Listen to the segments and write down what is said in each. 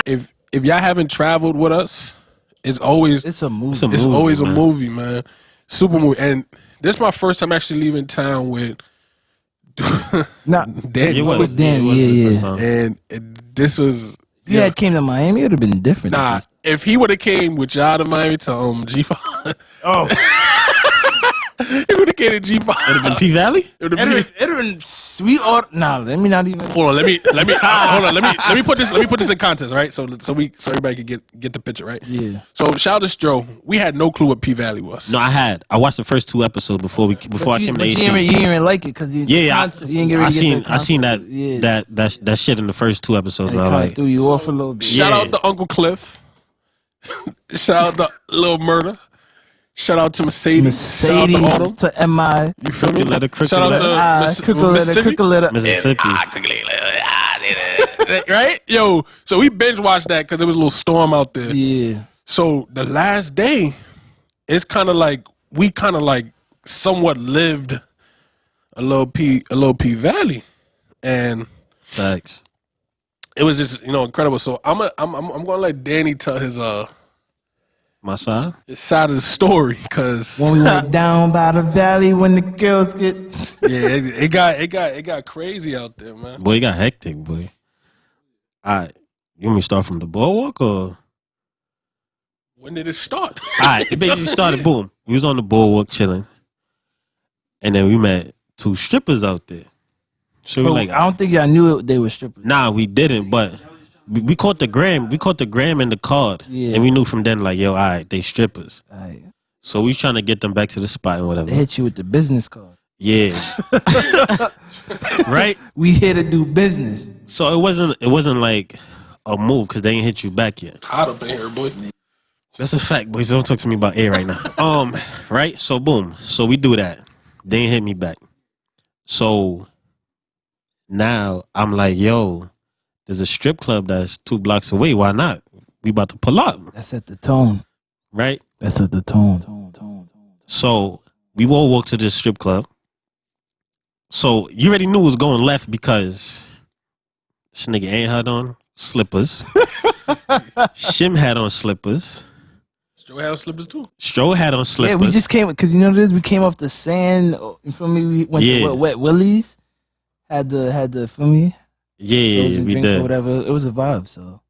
if y'all haven't traveled with us, it's a movie. It's always a movie, man. Super movie. And this is my first time actually leaving town with Danny. With Danny, yeah. And this was. If you had came to Miami, it would have been different. Nah, if he would have came with y'all to Miami to G5. He would have came to G5. It would have been P Valley. It would have been sweet. Nah, let me not even. Hold on, let me hold on. Let me put this in context, right? So everybody can get the picture, right? Yeah. So shout out to Stro. We had no clue what P Valley was. No, I watched the first 2 episodes before I came to AC. You didn't even like it because you didn't get I seen that shit in the first 2 episodes. And it kind of threw you off a little bit. Shout out to Uncle Cliff. Shout out to Lil Murder. Shout out to Mercedes. Shout out to Autumn. To MI. You feel me? Shout out to Mississippi. Right? Yo, so we binge watched that because there was a little storm out there. Yeah. So the last day, it's kind of like we somewhat lived a little P Valley, and thanks. It was just incredible. So I'm gonna let Danny tell his my side? His side of the story, because when we went down by the valley, when the girls get it got crazy out there, man. Boy, it got hectic, boy. All right, you want me to start from the boardwalk or when did it start? All right, it basically started. Boom, we was on the boardwalk chilling, and then we met 2 strippers out there. So we I don't think y'all knew they were strippers. Nah, we didn't, but. We caught the gram. We caught the gram in the card, and we knew from then, like, yo, all right, they strippers. All right. So we trying to get them back to the spot and whatever. They hit you with the business card. Yeah. Right. We here to do business. So it wasn't like a move because they ain't hit you back yet. Hot up in here, boy. That's a fact, boys. Don't talk to me about air right now. Right. So boom. So we do that. They ain't hit me back. So now I'm like, yo. There's a strip club that's 2 blocks away. Why not? We about to pull up. That's at the tone. Right? That's at the tone. So we all walk to this strip club. So you already knew it was going left because this nigga ain't had on slippers. Shim had on slippers. Stro had on slippers too. Stro had on slippers. Yeah, we just came, because you know this, we came off the sand. You feel me? We went to Wet Willie's. Had the, feel me? Yeah, we drinks did. Or whatever. It was a vibe. So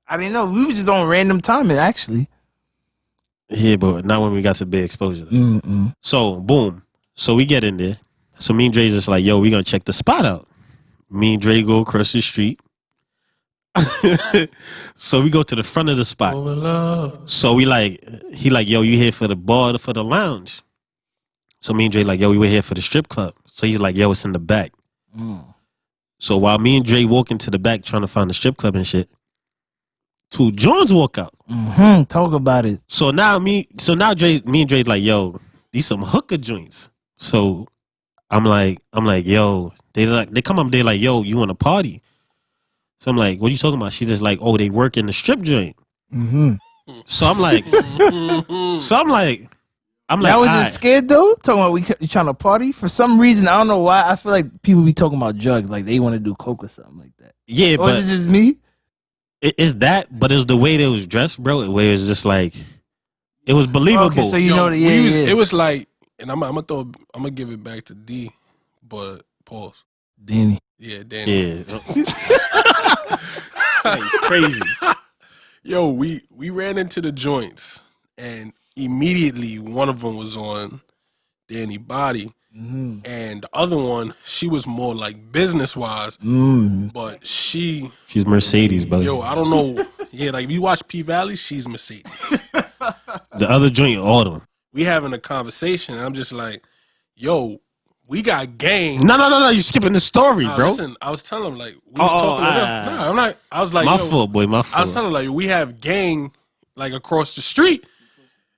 I didn't know. We was just on random timing, actually. Yeah, but not when we got to big exposure. So boom. So we get in there. So me and Dre just like, yo, we gonna check the spot out. Me and Dre go across the street. So we go to the front of the spot. So he like, yo, you here for the bar or for the lounge? So me and Dre like, yo, we were here for the strip club. So he's like, yo, it's in the back. So while me and Dre walk into the back trying to find the strip club and shit, 2 Johns walk out. Talk about it. So now me and Dre like, yo, these some hooker joints. So I'm like, yo, they come up, they like, yo, you want to party? So I'm like, what are you talking about? She just like, oh, they work in the strip joint. So I'm like, I wasn't scared though. Talking about you trying to party for some reason. I don't know why. I feel like people be talking about drugs, like they want to do coke or something like that. Yeah, or but is it just me? It's that, but it was the way they was dressed, bro. Where it was just like, it was believable. Okay, so you know that, it was like, and I'm gonna give it back to D, but pause. Danny. Yeah, Danny. Yeah. Crazy. Yo, we ran into the joints and immediately one of them was on Danny body, and the other one, she was more like business wise, but she's Mercedes, bro. Yo, I don't know. Yeah, like if you watch P Valley, she's Mercedes. The other joint, Autumn. We having a conversation, and I'm just like, yo, we got gang. No, you skipping the story, bro. Listen, I was telling him like we was talking to them. No, I'm not. I was like, my fault, boy, my fault. I was telling him like we have gang like across the street.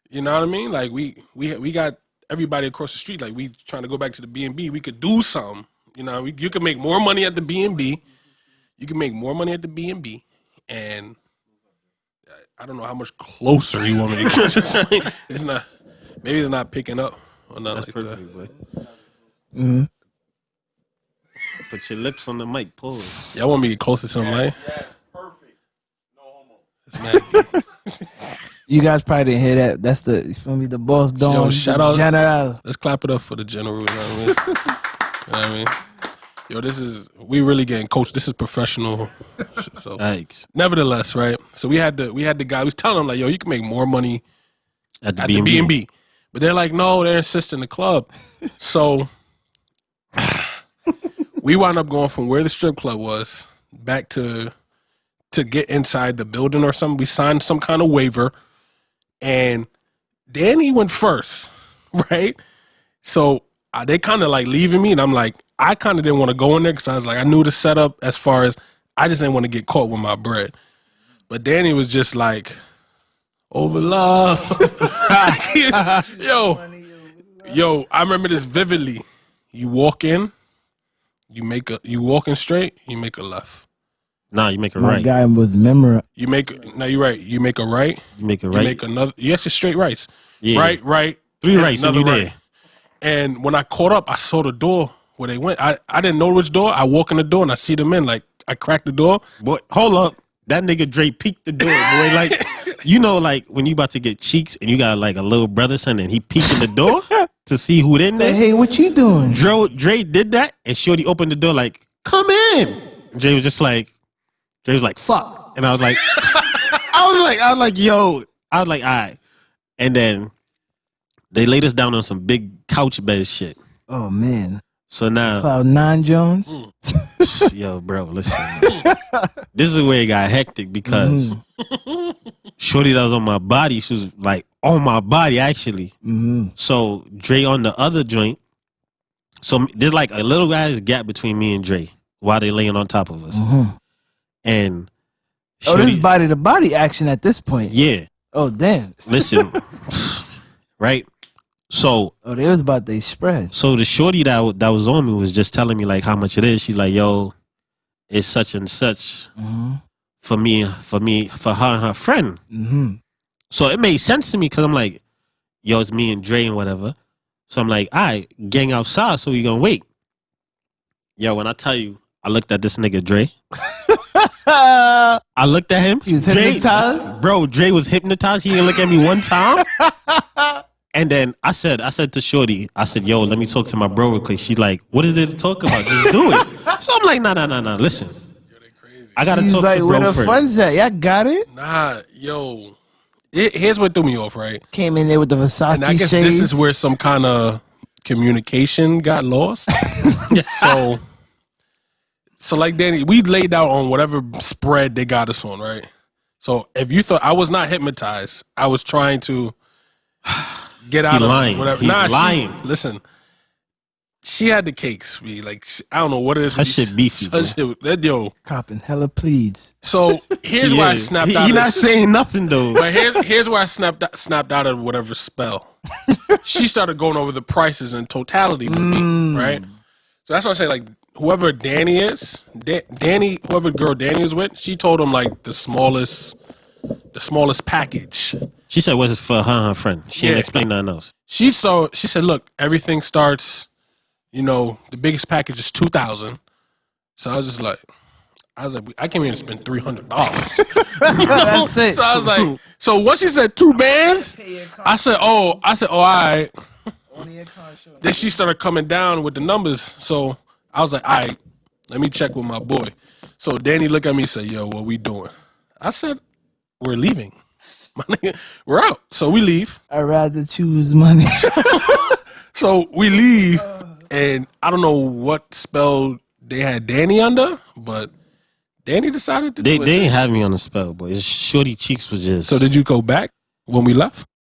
You know what I mean? Like we got everybody across the street. Like we trying to go back to the B&B. We could do something. You know, you could make more money at the B&B. You can make more money at the B&B, and I don't know how much closer you want me to get. It's not. Maybe it's not picking up or not. That's like perfect, boy. Put your lips on the mic. Pause. Y'all want me to get closer to the mic? Yes, perfect. No, It's mad gay. You guys probably didn't hear that. That's the, you feel me? The boss Don, Yo, shout out. General. Let's clap it up for the general. You know what I mean? You know what I mean? Yo, we really getting coached. This is professional. So, Yikes. nevertheless, right? So we had the guy. We was telling him like, yo, you can make more money At the at the B&B. B&B. But they're like, no, they're insisting the club. So we wound up going from where the strip club was back to get inside the building or something. We signed some kind of waiver, and Danny went first, right? So they kind of like leaving me, and I'm like, I kind of didn't want to go in there because I was like, I knew the setup as far as I just didn't want to get caught with my bread. But Danny was just like, over love. Yo, I remember this vividly. You walk in, you walk in straight, you make a left. Nah, you make it My right. guy was memorable. You're right. You make a right. You make it You right. make another. Yes, it's straight rights. Yeah. Right. 3 rights and you another there. And when I caught up, I saw the door where they went. I didn't know which door. I walk in the door and I see them in. Like I cracked the door. Boy, hold up. That nigga Dre peeked the door, boy. Like, you know, like when you about to get cheeks and you got like a little brother son and he peeked in the door to see who in Say, there. hey, what you doing? Dre did that and Shorty opened the door like, come in. Dre was like, fuck. And I was like, yo. I was like, all right. And then they laid us down on some big couch bed shit. Oh, man. So now, Cloud9 Jones. yo, bro, listen. This is where it got hectic because Shorty that was on my body, she was like on my body actually. So Dre on the other joint. So there's like a little guy's gap between me and Dre while they laying on top of us. And Oh, this Shorty, body to body action at this point. yeah. Oh, damn. Listen, right? So they was about they spread. So the shorty that was on me was just telling me like how much it is. She's like, yo, it's such and such for me, for her and her friend. So it made sense to me because I'm like, yo, it's me and Dre and whatever. So I'm like, all right, gang outside, so we gonna wait. Yo, when I tell you, I looked at this nigga Dre. I looked at him. He was Dre, hypnotized? bro. Dre was hypnotized. He didn't look at me one time. And then I said to Shorty, I said, yo, let me talk to my bro real quick. She's like, what is there to talk about? Just do it. So I'm like, nah. Listen, I gotta He's talk like, to where bro the first. fun's at? Y'all got it? Nah, yo. Here's what threw me off, right? Came in there with the Versace And I guess shades. this is where some kind of communication got lost. So like Danny, we laid out on whatever spread they got us on, right? So if you thought I was not hypnotized, I was trying to get out of lying. whatever. He lying. Listen, she had the cakes. I don't know what it is. Her shit beefy, Her shit, yo. Copping hella pleads. So here's where I snapped out. He of not saying nothing though. But here's where I snapped out of whatever spell. She started going over the prices in totality with me, right? So that's what I say. Like whoever Danny is, whoever girl Danny is with, she told him like the smallest package. She said, "Was it for her and her friend?" She didn't Yeah. explain nothing else. She said, "Look, everything starts. The biggest package is 2,000." So I was like, I came here to spend $300. That's it. So I was like, so once she said 2 bands, I said, all right. Then she started coming down with the numbers. So I was like, all right, let me check with my boy. So Danny looked at me and said, yo, what we doing? I said, we're leaving. My nigga, we're out. So we leave. I'd rather choose money. So we leave, and I don't know what spell they had Danny under, but Danny decided to They do it. didn't have me on the spell, boy. Shorty cheeks was just. So did you go back when we left?